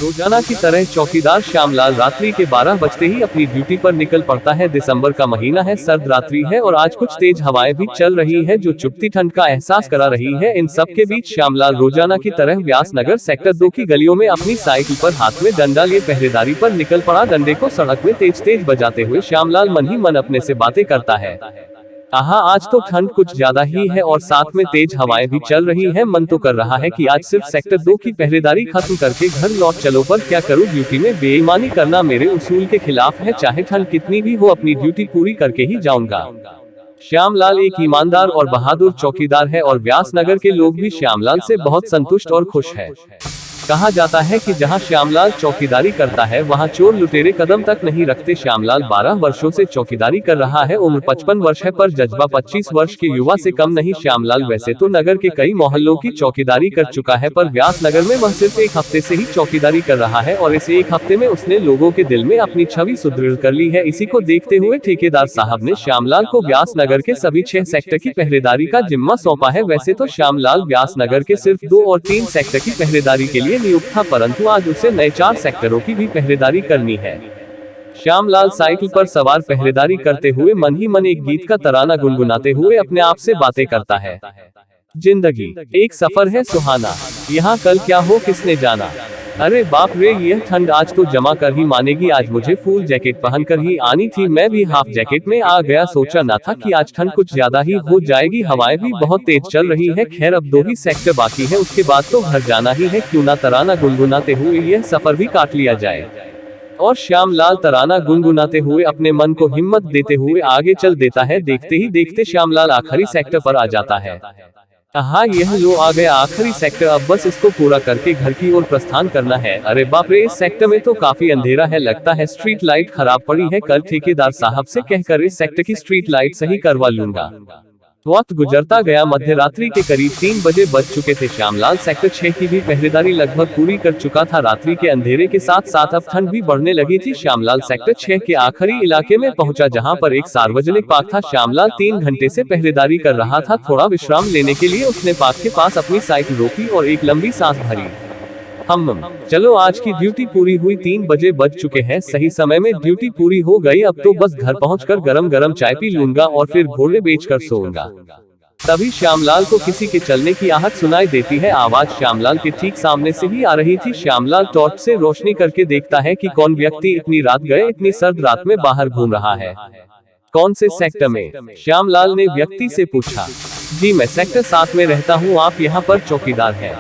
रोजाना की तरह चौकीदार श्यामलाल रात्रि के 12 बजते ही अपनी ड्यूटी पर निकल पड़ता है। दिसंबर का महीना है, सर्द रात्रि है और आज कुछ तेज हवाएं भी चल रही है जो चुभती ठंड का एहसास करा रही है। इन सब के बीच श्यामलाल रोजाना की तरह व्यासनगर सेक्टर 2 की गलियों में अपनी साइकिल पर हाथ में डंडा लिए पहरेदारी पर निकल पड़ा। डंडे को सड़क में तेज तेज बजाते हुए श्यामलाल मन ही मन अपने से बातें करता है। आहा, आज तो ठंड कुछ ज्यादा ही है और साथ में तेज हवाएं भी चल रही है। मन तो कर रहा है कि आज सिर्फ सेक्टर 2 की पहरेदारी खत्म करके घर लौट चलो, पर क्या करूं, ड्यूटी में बेईमानी करना मेरे उसूल के खिलाफ है। चाहे ठंड कितनी भी हो, अपनी ड्यूटी पूरी करके ही जाऊंगा। श्यामलाल एक ईमानदार और बहादुर चौकीदार है और व्यासनगर के लोग भी श्यामलाल से बहुत संतुष्ट और खुश है। कहा जाता है कि जहां श्यामलाल चौकीदारी करता है वहां चोर लुटेरे कदम तक नहीं रखते। श्यामलाल 12 वर्षों से चौकीदारी कर रहा है। उम्र 55 वर्ष है पर जज्बा 25 वर्ष के युवा से कम नहीं। श्यामलाल वैसे तो नगर के कई मोहल्लों की चौकीदारी कर चुका है, पर व्यासनगर में वह सिर्फ एक हफ्ते से ही चौकीदारी कर रहा है और इस एक हफ्ते में उसने लोगों के दिल में अपनी छवि सुदृढ़ कर ली है। इसी को देखते हुए ठेकेदार साहब ने श्यामलाल को व्यासनगर के सभी 6 सेक्टर की पहरेदारी का जिम्मा सौंपा है। वैसे तो श्यामलाल व्यासनगर के सिर्फ 2 और 3 सेक्टर की पहरेदारी के लिए नियुक्त था, परंतु आज उसे नए 4 सेक्टरों की भी पहरेदारी करनी है। श्यामलाल साइकिल पर सवार पहरेदारी करते हुए मन ही मन एक गीत का तराना गुनगुनाते हुए अपने आप से बातें करता है। जिंदगी एक सफर है सुहाना, यहाँ कल क्या हो किसने जाना। अरे बाप रे, यह ठंड आज तो जमा कर ही मानेगी। आज मुझे फुल जैकेट पहनकर ही आनी थी, मैं भी हाफ जैकेट में आ गया। सोचा ना था कि आज ठंड कुछ ज्यादा ही हो जाएगी। हवाएं भी बहुत तेज चल रही है। खैर, अब 2 ही सेक्टर बाकी है, उसके बाद तो घर जाना ही है। क्यों ना तराना गुनगुनाते हुए यह सफर भी काट लिया जाए। और श्यामलाल तराना गुनगुनाते हुए अपने मन को हिम्मत देते हुए आगे चल देता है। देखते ही देखते श्यामलाल आखिरी सेक्टर पर आ जाता है। हाँ, यह लो आ गया आखिरी सेक्टर। अब बस इसको पूरा करके घर की ओर प्रस्थान करना है। अरे बाप रे, इस सेक्टर में तो काफी अंधेरा है, लगता है स्ट्रीट लाइट खराब पड़ी है। कल ठेकेदार साहब से कहकर इस सेक्टर की स्ट्रीट लाइट सही करवा लूंगा। वक्त गुजरता गया। मध्य रात्रि के करीब 3 बजे बज चुके थे। श्यामलाल सेक्टर 6 की भी पहरेदारी लगभग पूरी कर चुका था। रात्रि के अंधेरे के साथ साथ अब ठंड भी बढ़ने लगी थी। श्यामलाल सेक्टर 6 के आखिरी इलाके में पहुंचा, जहां पर एक सार्वजनिक पार्क था। श्यामलाल 3 घंटे से पहरेदारी कर रहा था। थोड़ा विश्राम लेने के लिए उसने पार्क के पास अपनी साइकिल रोकी और एक लंबी सांस भरी। चलो, आज की ड्यूटी पूरी हुई। 3 बजे बज चुके हैं, सही समय में ड्यूटी पूरी हो गई। अब तो बस घर पहुंचकर गरम गरम चाय पी लूंगा और फिर घोड़े बेचकर सोऊंगा। तभी श्यामलाल को किसी के चलने की आहट सुनाई देती है। आवाज श्यामलाल के ठीक सामने से ही आ रही थी। श्यामलाल टॉर्च से रोशनी करके देखता है कि कौन व्यक्ति इतनी रात गए, इतनी सर्द रात में बाहर घूम रहा है। कौन से सेक्टर में? श्यामलाल ने व्यक्ति से पूछा। जी, मैं सेक्टर 7 में रहता हूँ। आप यहाँ पर चौकीदार हैं?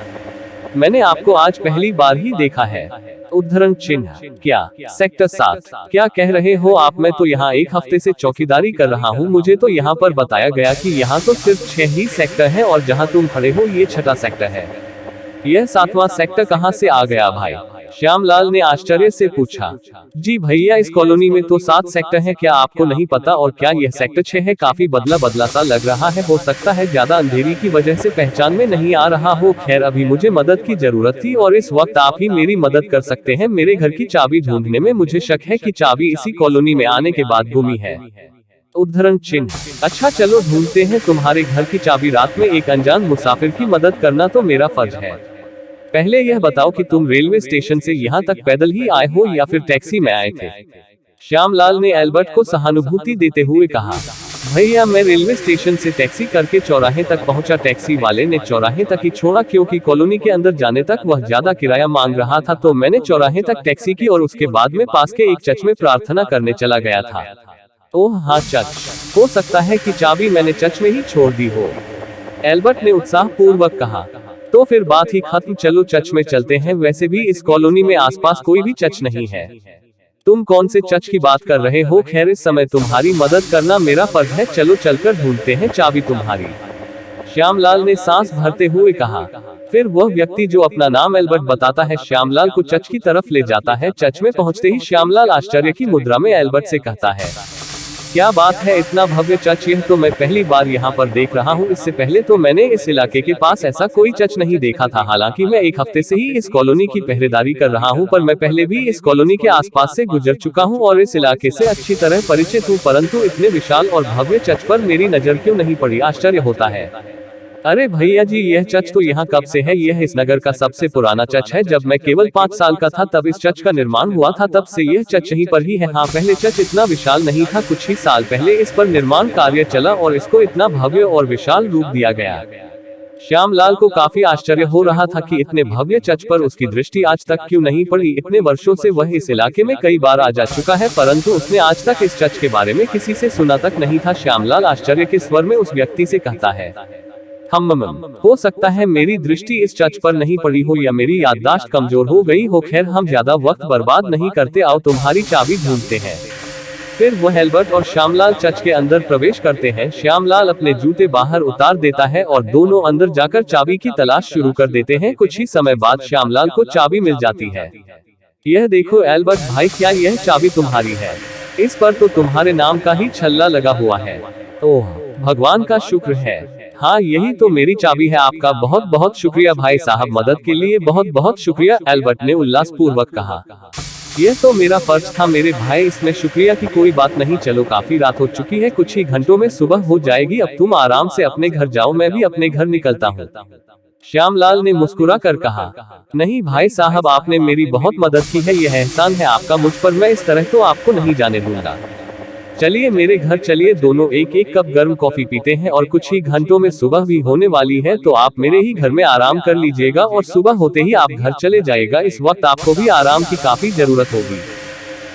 मैंने आपको आज पहली बार ही देखा है। उद्धरण चिन्ह। क्या सेक्टर 7? क्या कह रहे हो आप? मैं तो यहाँ 1 हफ्ते से चौकीदारी कर रहा हूँ। मुझे तो यहाँ पर बताया गया कि यहाँ तो सिर्फ 6 ही सेक्टर है और जहाँ तुम खड़े हो ये 6वां सेक्टर है। यह 7वां सेक्टर कहाँ से आ गया भाई? श्यामलाल ने आश्चर्य से पूछा। जी भैया, इस कॉलोनी में तो 7 सेक्टर है, क्या आपको नहीं पता? और क्या यह सेक्टर 6 है? काफी बदला बदला सा लग रहा है, हो सकता है ज्यादा अंधेरी की वजह से पहचान में नहीं आ रहा हो। खैर, अभी मुझे मदद की जरूरत थी और इस वक्त आप ही मेरी मदद कर सकते हैं। मेरे घर की चाबी ढूंढने में मुझे शक है कि चाबी इसी कॉलोनी में आने के बाद गुमी है। उद्धरण चिन्ह। अच्छा, चलो ढूंढते हैं। तुम्हारे घर की चाबी रात में एक अनजान मुसाफिर की मदद करना तो मेरा फर्ज है। पहले यह बताओ कि तुम रेलवे स्टेशन से यहाँ तक पैदल ही आए हो या फिर टैक्सी में आए थे? श्यामलाल ने एल्बर्ट को सहानुभूति देते हुए कहा। भैया, मैं रेलवे स्टेशन से टैक्सी करके चौराहे तक पहुंचा। टैक्सी वाले ने चौराहे तक ही छोड़ा क्योंकि कॉलोनी के अंदर जाने तक वह ज्यादा किराया मांग रहा था, तो मैंने चौराहे तक टैक्सी की और उसके बाद में पास के एक चर्च में प्रार्थना करने चला गया था। ओह हाँ, चर्च। हो सकता है कि चाबी मैंने चर्च में ही छोड़ दी हो, एल्बर्ट ने उत्साह पूर्वक कहा। तो फिर बात ही खत्म, चलो चर्च में चलते हैं। वैसे भी इस कॉलोनी में आसपास कोई भी चर्च नहीं है। तुम कौन से चर्च की बात कर रहे हो? खैर, इस समय तुम्हारी मदद करना मेरा फर्ज है। चलो चलकर ढूंढते हैं चाबी तुम्हारी, श्यामलाल ने सांस भरते हुए कहा। फिर वह व्यक्ति जो अपना नाम एल्बर्ट बताता है श्यामलाल को चर्च की तरफ ले जाता है। चर्च में पहुंचते ही श्यामलाल आश्चर्य की मुद्रा में एल्बर्ट से कहता है, क्या बात है, इतना भव्य चर्च! यह तो मैं पहली बार यहाँ पर देख रहा हूँ। इससे पहले तो मैंने इस इलाके के पास ऐसा कोई चर्च नहीं देखा था। हालांकि मैं 1 हफ्ते से ही इस कॉलोनी की पहरेदारी कर रहा हूँ, पर मैं पहले भी इस कॉलोनी के आसपास से गुजर चुका हूँ और इस इलाके से अच्छी तरह परिचित हूँ, परंतु इतने विशाल और भव्य चर्च पर मेरी नजर क्यों नहीं पड़ी? आश्चर्य होता है। अरे भैया जी, यह चर्च तो यहाँ कब से है? यह इस नगर का सबसे पुराना चर्च है। जब मैं केवल 5 साल का था तब इस चर्च का निर्माण हुआ था, तब से यह चर्च यहीं पर ही है। हाँ, पहले चर्च इतना विशाल नहीं था, कुछ ही साल पहले इस पर निर्माण कार्य चला और इसको इतना भव्य और विशाल रूप दिया गया। श्यामलाल को काफी आश्चर्य हो रहा था कि इतने भव्य चर्च पर उसकी दृष्टि आज तक क्यों नहीं पड़ी। इतने वर्षों से वह इस इलाके में कई बार आ जा चुका है, परंतु उसने आज तक इस चर्च के बारे में किसी से सुना तक नहीं था। श्यामलाल आश्चर्य के स्वर में उस व्यक्ति से कहता है, हो सकता है मेरी दृष्टि इस चर्च पर नहीं पड़ी हो या मेरी याददाश्त कमजोर हो गई हो। खैर, हम ज्यादा वक्त बर्बाद नहीं करते, आओ तुम्हारी चाबी ढूंढते हैं। फिर वह एल्बर्ट और श्यामलाल चर्च के अंदर प्रवेश करते हैं। श्यामलाल अपने जूते बाहर उतार देता है और दोनों अंदर जाकर चाबी की तलाश शुरू कर देते हैं। कुछ ही समय बाद श्यामलाल को चाबी मिल जाती है। यह देखो एल्बर्ट भाई, क्या यह चाबी तुम्हारी है? इस पर तो तुम्हारे नाम का ही छल्ला लगा हुआ है। ओह, भगवान का शुक्र है। हाँ, यही तो मेरी चाबी है। आपका बहुत बहुत शुक्रिया भाई साहब, मदद के लिए बहुत बहुत शुक्रिया, एल्बर्ट ने उल्लासपूर्वक कहा। यह तो मेरा फर्ज था मेरे भाई, इसमें शुक्रिया की कोई बात नहीं। चलो, काफी रात हो चुकी है, कुछ ही घंटों में सुबह हो जाएगी। अब तुम आराम से अपने घर जाओ, मैं भी अपने घर निकलता हूँ। श्यामलाल ने मुस्कुरा कर कहा, नहीं भाई साहब, आपने मेरी बहुत मदद की है, यह एहसान है आपका मुझ पर। मैं इस तरह तो आपको नहीं जाने दूंगा। चलिए मेरे घर चलिए, दोनों एक एक कप गर्म कॉफी पीते हैं और कुछ ही घंटों में सुबह भी होने वाली है, तो आप मेरे ही घर में आराम कर लीजिएगा और सुबह होते ही आप घर चले जाएगा। इस वक्त आपको भी आराम की काफी जरूरत होगी।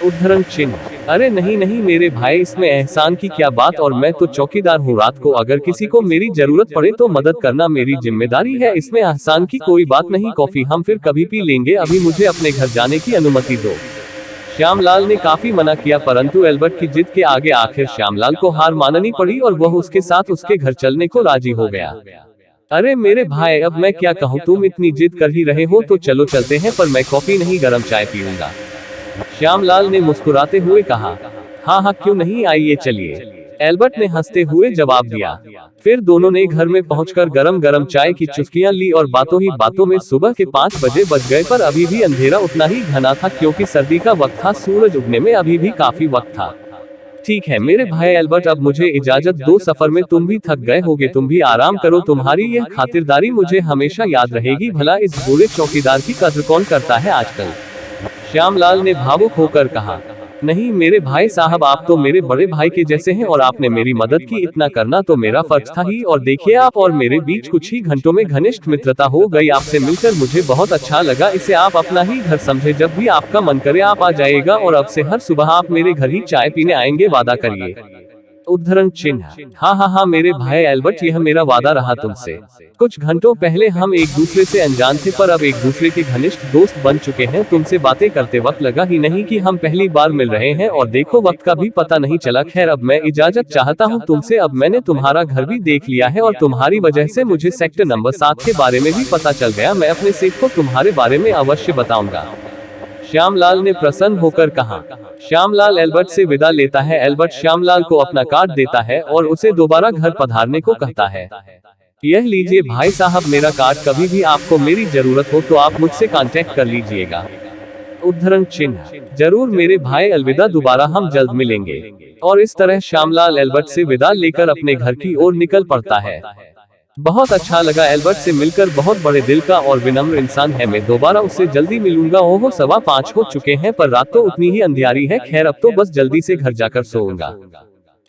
उद्धरण चिन्ह। अरे नहीं नहीं मेरे भाई, इसमें एहसान की क्या बात, और मैं तो चौकीदार हूँ। रात को अगर किसी को मेरी जरूरत पड़े तो मदद करना मेरी जिम्मेदारी है, इसमें एहसान की कोई बात नहीं। कॉफी हम फिर कभी पी लेंगे, अभी मुझे अपने घर जाने की अनुमति दो। श्यामलाल ने काफी मना किया, परंतु एल्बर्ट की जिद के आगे आखिर श्यामलाल को हार माननी पड़ी और वह उसके साथ उसके घर चलने को राजी हो गया। अरे मेरे भाई, अब मैं क्या कहूँ, तुम इतनी जिद कर ही रहे हो तो चलो चलते हैं, पर मैं कॉफी नहीं गर्म चाय पीऊंगा। श्यामलाल ने मुस्कुराते हुए कहा, हाँ हाँ क्यों नहीं, आइए चलिए। एल्बर्ट ने हंसते हुए जवाब दिया। फिर दोनों ने घर में पहुंचकर गरम गरम चाय की चुस्कियां ली और बातों ही बातों में सुबह के 5 बजे बज गए, पर अभी भी अंधेरा उतना ही घना था क्योंकि सर्दी का वक्त था। सूरज उगने में अभी भी काफी वक्त था। ठीक है मेरे भाई एल्बर्ट, अब मुझे इजाजत दो, सफर में तुम भी थक गए होगे, तुम भी आराम करो। तुम्हारी यह खातिरदारी मुझे हमेशा याद रहेगी। भला इस बुरे चौकीदार की कद्र कौन करता है आजकल? श्यामलाल ने भावुक होकर कहा, नहीं मेरे भाई साहब, आप तो मेरे बड़े भाई के जैसे हैं और आपने मेरी मदद की, इतना करना तो मेरा फर्ज था ही। और देखिए, आप और मेरे बीच कुछ ही घंटों में घनिष्ठ मित्रता हो गई। आपसे मिलकर मुझे बहुत अच्छा लगा। इसे आप अपना ही घर समझे, जब भी आपका मन करे आप आ जाइएगा और अब से हर सुबह आप मेरे घर ही चाय पीने आएंगे, वादा करिए। उद्धरण चिन्ह। हाँ हाँ हाँ मेरे भाई एल्बर्ट, यह मेरा वादा रहा तुमसे। कुछ घंटों पहले हम एक दूसरे से अनजान थे, पर अब एक दूसरे के घनिष्ठ दोस्त बन चुके हैं। तुमसे बातें करते वक्त लगा ही नहीं कि हम पहली बार मिल रहे हैं, और देखो वक्त का भी पता नहीं चला। खैर, अब मैं इजाजत चाहता हूँ तुमसे। अब मैंने तुम्हारा घर भी देख लिया है और तुम्हारी वजह से मुझे सेक्टर नंबर 7 के बारे में भी पता चल गया। मैं अपने सेठ को तुम्हारे बारे में अवश्य बताऊंगा। श्यामलाल ने प्रसन्न होकर कहा। श्यामलाल एल्बर्ट से विदा लेता है। एल्बर्ट श्यामलाल को अपना कार्ड देता है और उसे दोबारा घर पधारने को कहता है। यह लीजिए भाई साहब मेरा कार्ड, कभी भी आपको मेरी जरूरत हो तो आप मुझसे कांटेक्ट कर लीजिएगा। उद्धरण चिन्ह। जरूर मेरे भाई, अलविदा, दोबारा हम जल्द मिलेंगे। और इस तरह श्यामलाल एल्बर्ट से विदा लेकर अपने घर की ओर निकल पड़ता है। बहुत अच्छा लगा एल्बर्ट से मिलकर, बहुत बड़े दिल का और विनम्र इंसान है। मैं दोबारा उससे जल्दी मिलूंगा। ओहो 5:15 हो चुके हैं, पर रात तो उतनी ही अंधियारी है। खैर, अब तो बस जल्दी से घर जाकर सोऊंगा।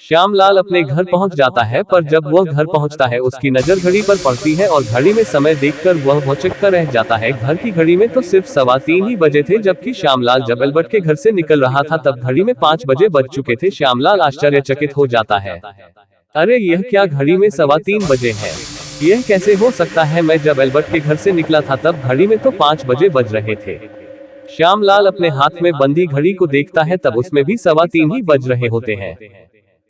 श्यामलाल अपने घर पहुंच जाता है, पर जब वह घर पहुंचता है उसकी नजर घड़ी पर पड़ती है और घड़ी में समय देखकर वह भौचक्का रह जाता है। घर की घड़ी में तो सिर्फ 3:15 ही बजे थे, जबकि श्यामलाल जब एल्बर्ट के घर से निकल रहा था तब घड़ी में 5 बजे बज चुके थे। श्यामलाल आश्चर्यचकित हो जाता है। अरे यह क्या, घड़ी में 3:15 बजे है? यह कैसे हो सकता है? मैं जब एल्बर्ट के घर से निकला था तब घड़ी में तो 5 बजे बज रहे थे। श्यामलाल अपने हाथ में बंधी घड़ी को देखता है, तब उसमें भी 3:15 ही बज रहे होते हैं।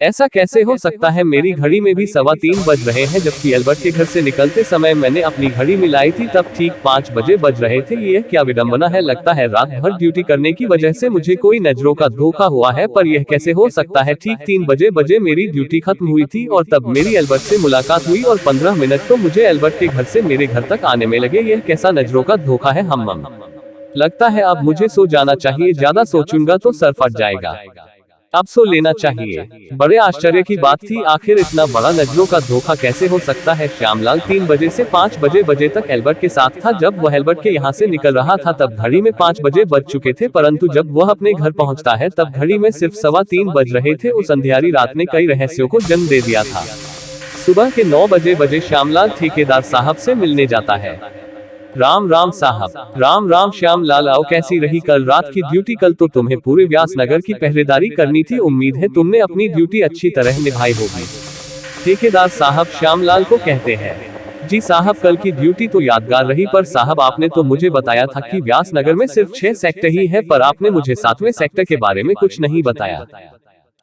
ऐसा कैसे हो सकता है? मेरी घड़ी में भी 3:15 बज रहे हैं, जबकि एल्बर्ट के घर से निकलते समय मैंने अपनी घड़ी मिलाई थी तब ठीक 5 बजे बज रहे थे। यह क्या विडंबना है। लगता है रात भर ड्यूटी करने की वजह से मुझे कोई नजरों का धोखा हुआ है, पर यह कैसे हो सकता है? ठीक 3 बजे मेरी ड्यूटी खत्म हुई थी और तब मेरी एल्बर्ट से मुलाकात हुई और 15 मिनट तो मुझे एल्बर्ट के घर से मेरे घर तक आने में लगे। यह कैसा नजरों का धोखा है। हम लगता है अब मुझे सो जाना चाहिए, ज्यादा सोचूंगा तो सर फट जाएगा। अब सो लेना चाहिए। बड़े आश्चर्य की बात थी, आखिर इतना बड़ा नजरों का धोखा कैसे हो सकता है। श्यामलाल 3 बजे से 5 बजे तक एल्बर्ट के साथ था। जब वह एल्बर्ट के यहाँ से निकल रहा था तब घड़ी में 5 बजे बज चुके थे, परंतु जब वह अपने घर पहुँचता है तब घड़ी में सिर्फ 3:15 बज रहे थे। उस अंधियारी रात ने कई रहस्यों को जन्म दे दिया था। सुबह के 9 बजे श्यामलाल ठेकेदार साहब से मिलने जाता है। राम राम साहब। राम राम श्यामलाल, आओ, कैसी रही कल रात की ड्यूटी? कल तो तुम्हें पूरे व्यास नगर की पहरेदारी करनी थी, उम्मीद है तुमने अपनी ड्यूटी अच्छी तरह निभाई होगी। ठेकेदार साहब श्यामलाल को कहते हैं। जी साहब, कल की ड्यूटी तो यादगार रही, पर साहब आपने तो मुझे बताया था कि व्यास नगर में सिर्फ 6 सेक्टर ही है, पर आपने मुझे 7वें सेक्टर के बारे में कुछ नहीं बताया।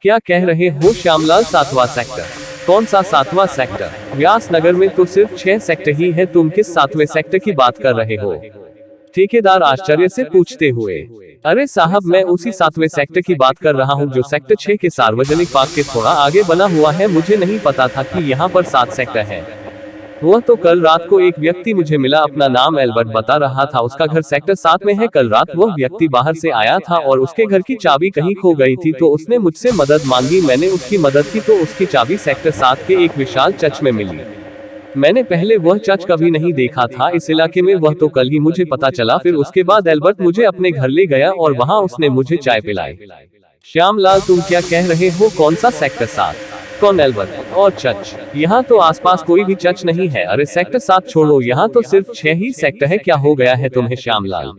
क्या कह रहे हो श्यामलाल? 7वां सेक्टर? कौन सा 7वां सेक्टर? व्यास नगर में तो सिर्फ 6 सेक्टर ही है, तुम किस 7वें सेक्टर की बात कर रहे हो? ठेकेदार आश्चर्य से पूछते हुए। अरे साहब, मैं उसी 7वें सेक्टर की बात कर रहा हूँ जो सेक्टर 6 के सार्वजनिक पार्क के थोड़ा आगे बना हुआ है। मुझे नहीं पता था कि यहाँ पर 7 सेक्टर है। वह तो कल रात को एक व्यक्ति मुझे मिला, अपना नाम एल्बर्ट बता रहा था, उसका घर सेक्टर 7 में है। कल रात वह व्यक्ति बाहर से आया था और उसके घर की चाबी कहीं खो गई थी, तो उसने मुझसे मदद मांगी। मैंने उसकी मदद की तो उसकी चाबी सेक्टर 7 के एक विशाल चर्च में मिली। मैंने पहले वह चर्च कभी नहीं देखा था इस इलाके में, वह तो कल ही मुझे पता चला। फिर उसके बाद एल्बर्ट मुझे अपने घर ले गया और वहाँ उसने मुझे चाय पिलाई। श्यामलाल, तुम क्या कह रहे हो? कौन सा सेक्टर 7? कौन एल्बर्ट? और चर्च? यहाँ तो आसपास कोई भी चर्च नहीं है। अरे सेक्टर 7 छोड़ो, यहाँ तो सिर्फ 6 ही सेक्टर है। क्या हो गया है तुम्हें श्यामलाल?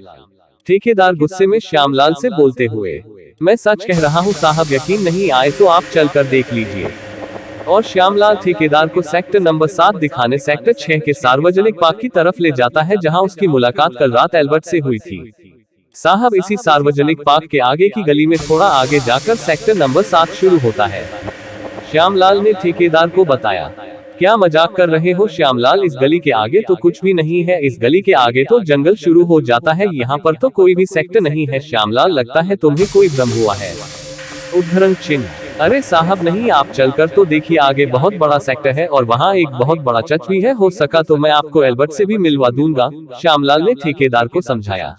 ठेकेदार गुस्से में श्यामलाल से बोलते हुए। मैं सच कह रहा हूँ साहब, यकीन नहीं आए तो आप चल कर देख लीजिए। और श्यामलाल ठेकेदार को सेक्टर नंबर 7 दिखाने सेक्टर 6 के सार्वजनिक पार्क की तरफ ले जाता है, जहाँ उसकी मुलाकात कल रात एल्बर्ट से हुई थी। साहब, इसी सार्वजनिक पार्क के आगे की गली में थोड़ा आगे जाकर सेक्टर नंबर 7 शुरू होता है। श्यामलाल ने ठेकेदार को बताया। क्या मजाक कर रहे हो श्यामलाल? इस गली के आगे तो कुछ भी नहीं है, इस गली के आगे तो जंगल शुरू हो जाता है, यहाँ पर तो कोई भी सेक्टर नहीं है। श्यामलाल, लगता है तुम्हें कोई भ्रम हुआ है। उद्धरण चिन्ह। अरे साहब नहीं, आप चलकर तो देखिए, आगे बहुत बड़ा सेक्टर है और वहाँ एक बहुत बड़ा चर्च भी है। हो सका तो मैं आपको एल्बर्ट से भी मिलवा दूंगा, श्यामलाल ने ठेकेदार को समझाया।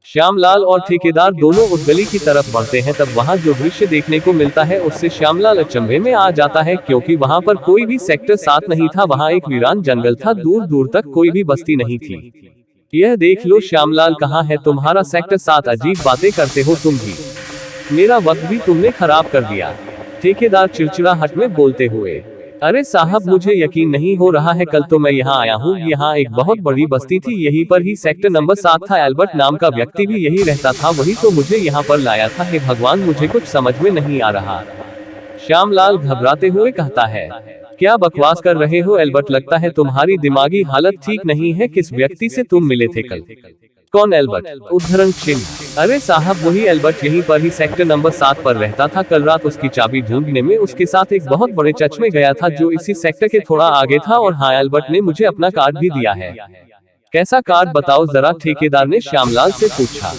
श्यामलाल और ठेकेदार दोनों उस गली की तरफ बढ़ते हैं। तब वहाँ जो दृश्य देखने को मिलता है उससे श्यामलाल अचंभे में आ जाता है, क्योंकि वहाँ पर कोई भी सेक्टर 7 नहीं था। वहाँ एक वीरान जंगल था, दूर दूर तक कोई भी बस्ती नहीं थी। यह देख लो श्यामलाल, कहाँ है तुम्हारा सेक्टर 7? अजीब बातें करते हो तुम भी, मेरा वक्त भी तुमने खराब कर दिया। ठेकेदार चिड़चिड़ाहट में बोलते हुए। अरे साहब, मुझे यकीन नहीं हो रहा है, कल तो मैं यहाँ आया हूँ, यहाँ एक बहुत बड़ी बस्ती थी, यहीं पर ही सेक्टर नंबर 7 था, एल्बर्ट नाम का व्यक्ति भी यही रहता था, वही तो मुझे यहाँ पर लाया था। हे भगवान, मुझे कुछ समझ में नहीं आ रहा। श्यामलाल घबराते हुए कहता है। क्या बकवास कर रहे हो एल्बर्ट? लगता है तुम्हारी दिमागी हालत ठीक नहीं है। किस व्यक्ति से तुम मिले थे कल? कौन एल्बर्ट? उद्धरण चिन्ह। अरे साहब, वही एल्बर्ट, यहीं पर ही सेक्टर नंबर 7 पर रहता था। कल रात उसकी चाबी ढूंढने में उसके साथ एक बहुत बड़े चर्च में गया था, जो इसी सेक्टर के थोड़ा आगे था। और हाँ, एल्बर्ट ने मुझे अपना कार्ड भी दिया है। कैसा कार्ड बताओ जरा? ठेकेदार ने श्यामलाल से पूछा।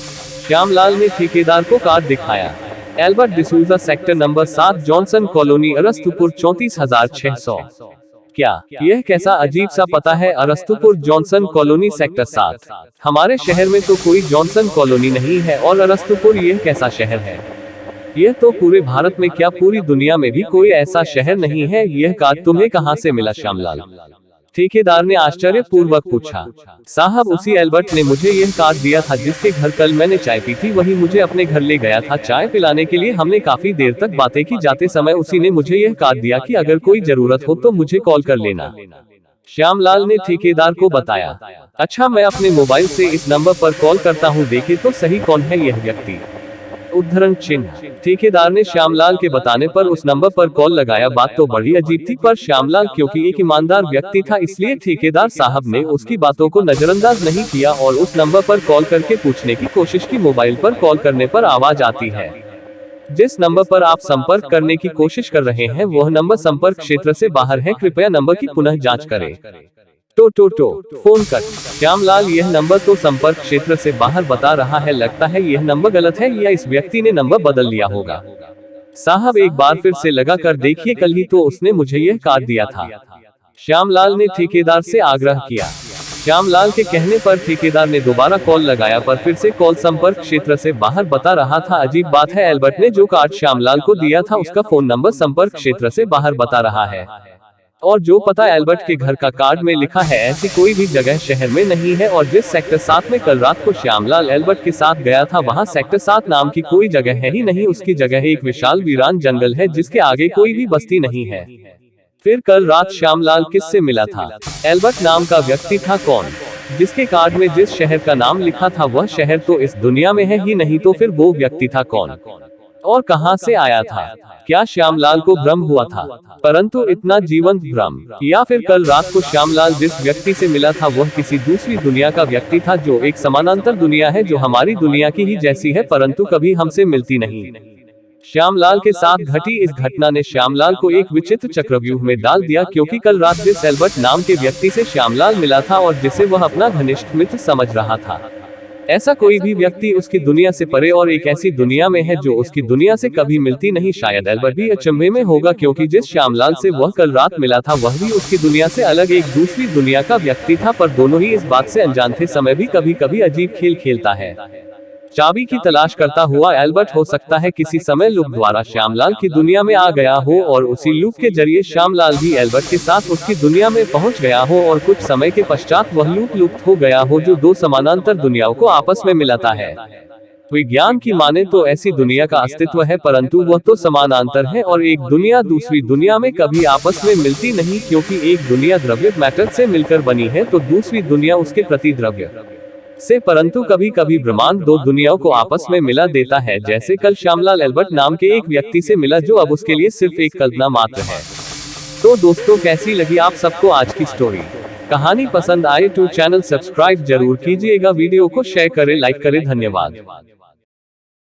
श्यामलाल ने ठेकेदार को कार्ड दिखाया। Albert D'Souza, sector number 7, Johnson colony, Arastupur, 34,600। क्या यह कैसा अजीब सा पता है? अरस्तुपुर, जॉनसन कॉलोनी, सेक्टर 7। हमारे शहर में तो कोई जॉनसन कॉलोनी नहीं है, और अरस्तुपुर यह कैसा शहर है? यह तो पूरे भारत में, क्या पूरी दुनिया में भी कोई ऐसा शहर नहीं है। यह कार्ड तुम्हें कहाँ से मिला श्यामलाल? ठेकेदार ने आश्चर्य पूर्वक पूछा। साहब, उसी एल्बर्ट ने मुझे यह कार्ड दिया था जिसके घर कल मैंने चाय पी थी, वही मुझे अपने घर ले गया था चाय पिलाने के लिए। हमने काफी देर तक बातें की, जाते समय उसी ने मुझे यह कार्ड दिया कि अगर कोई जरूरत हो तो मुझे कॉल कर लेना। श्यामलाल ने ठेकेदार को बताया। अच्छा, मैं अपने मोबाइल से इस नंबर पर कॉल करता हूँ, देखे तो सही कौन है यह व्यक्ति। उद्धरण चिन्ह। ठेकेदार ने श्यामलाल के बताने पर उस नंबर पर कॉल लगाया। बात तो बड़ी अजीब थी, पर श्यामलाल क्योंकि एक ईमानदार व्यक्ति था, इसलिए ठेकेदार साहब ने उसकी बातों को नजरअंदाज नहीं किया और उस नंबर पर कॉल करके पूछने की कोशिश की। मोबाइल पर कॉल करने पर आवाज आती है। जिस नंबर पर आप संपर्क करने की कोशिश कर रहे हैं वह नंबर संपर्क क्षेत्र से बाहर है, कृपया नंबर की पुनः जांच करें। To phone cut. श्यामलाल, यह नंबर तो संपर्क क्षेत्र से बाहर बता रहा है, लगता है यह नंबर गलत है या इस व्यक्ति ने नंबर बदल लिया होगा। साहब, एक बार फिर से लगा कर देखिए, कल ही तो उसने मुझे यह कार्ड दिया था। श्यामलाल ने ठेकेदार से आग्रह किया। श्यामलाल के कहने पर ठेकेदार ने दोबारा कॉल लगाया पर फिर से कॉल संपर्क क्षेत्र से बाहर बता रहा था। अजीब बात है, एल्बर्ट ने जो कार्ड श्यामलाल को दिया था उसका फोन नंबर संपर्क क्षेत्र से बाहर बता रहा है, और जो पता एल्बर्ट के घर का कार्ड में लिखा है ऐसी कोई भी जगह शहर में नहीं है। और जिस सेक्टर 7 में कल रात को श्यामलाल एल्बर्ट के साथ गया था वहां सेक्टर 7 नाम की कोई जगह है ही नहीं। उसकी जगह एक विशाल वीरान जंगल है जिसके आगे कोई भी बस्ती नहीं है। फिर कल रात श्यामलाल किससे मिला था? एल्बर्ट नाम का व्यक्ति था कौन? जिसके कार्ड में जिस शहर का नाम लिखा था वह शहर तो इस दुनिया में है ही नहीं, तो फिर वो व्यक्ति था कौन और कहां से आया था? क्या श्यामलाल को भ्रम हुआ था, परंतु इतना जीवंत भ्रम, या फिर कल रात को श्यामलाल जिस व्यक्ति से मिला था वह किसी दूसरी दुनिया का व्यक्ति था, जो एक समानांतर दुनिया है जो हमारी दुनिया की ही जैसी है परंतु कभी हमसे मिलती नहीं। श्यामलाल के साथ घटी इस घटना ने श्यामलाल को एक विचित्र चक्रव्यूह में डाल दिया, क्योंकि कल रात जिस एल्बर्ट नाम के व्यक्ति से श्यामलाल मिला था और जिसे वह अपना घनिष्ठ मित्र समझ रहा था, ऐसा कोई भी व्यक्ति उसकी दुनिया से परे और एक ऐसी दुनिया में है जो उसकी दुनिया से कभी मिलती नहीं। शायद एल्बर्ट भी अचंभे में होगा, क्योंकि जिस श्यामलाल से वह कल रात मिला था वह भी उसकी दुनिया से अलग एक दूसरी दुनिया का व्यक्ति था, पर दोनों ही इस बात से अनजान थे। समय भी कभी कभी अजीब खेल खेलता है। चाबी की तलाश करता हुआ एल्बर्ट हो सकता है किसी समय लूप द्वारा श्यामलाल की दुनिया में आ गया हो और उसी लूप के जरिए श्यामलाल भी एल्बर्ट के साथ उसकी दुनिया में पहुंच गया हो और कुछ समय के पश्चात वह लूप लुप्त हो गया हो जो दो समानांतर दुनियाओं को आपस में मिलाता है। विज्ञान की माने तो ऐसी दुनिया का अस्तित्व है, परंतु वह तो समानांतर है और एक दुनिया दूसरी दुनिया में कभी आपस में मिलती नहीं, क्योंकि एक दुनिया द्रव्य मैटर से मिलकर बनी है तो दूसरी दुनिया उसके प्रति द्रव्य से, परंतु कभी कभी ब्रह्मांड दो दुनियाओं को आपस में मिला देता है, जैसे कल श्यामलाल एल्बर्ट नाम के एक व्यक्ति से मिला जो अब उसके लिए सिर्फ एक कल्पना मात्र है। तो दोस्तों, कैसी लगी आप सबको आज की स्टोरी? कहानी पसंद आए तो चैनल सब्सक्राइब जरूर कीजिएगा, वीडियो को शेयर करें, लाइक करें। धन्यवाद।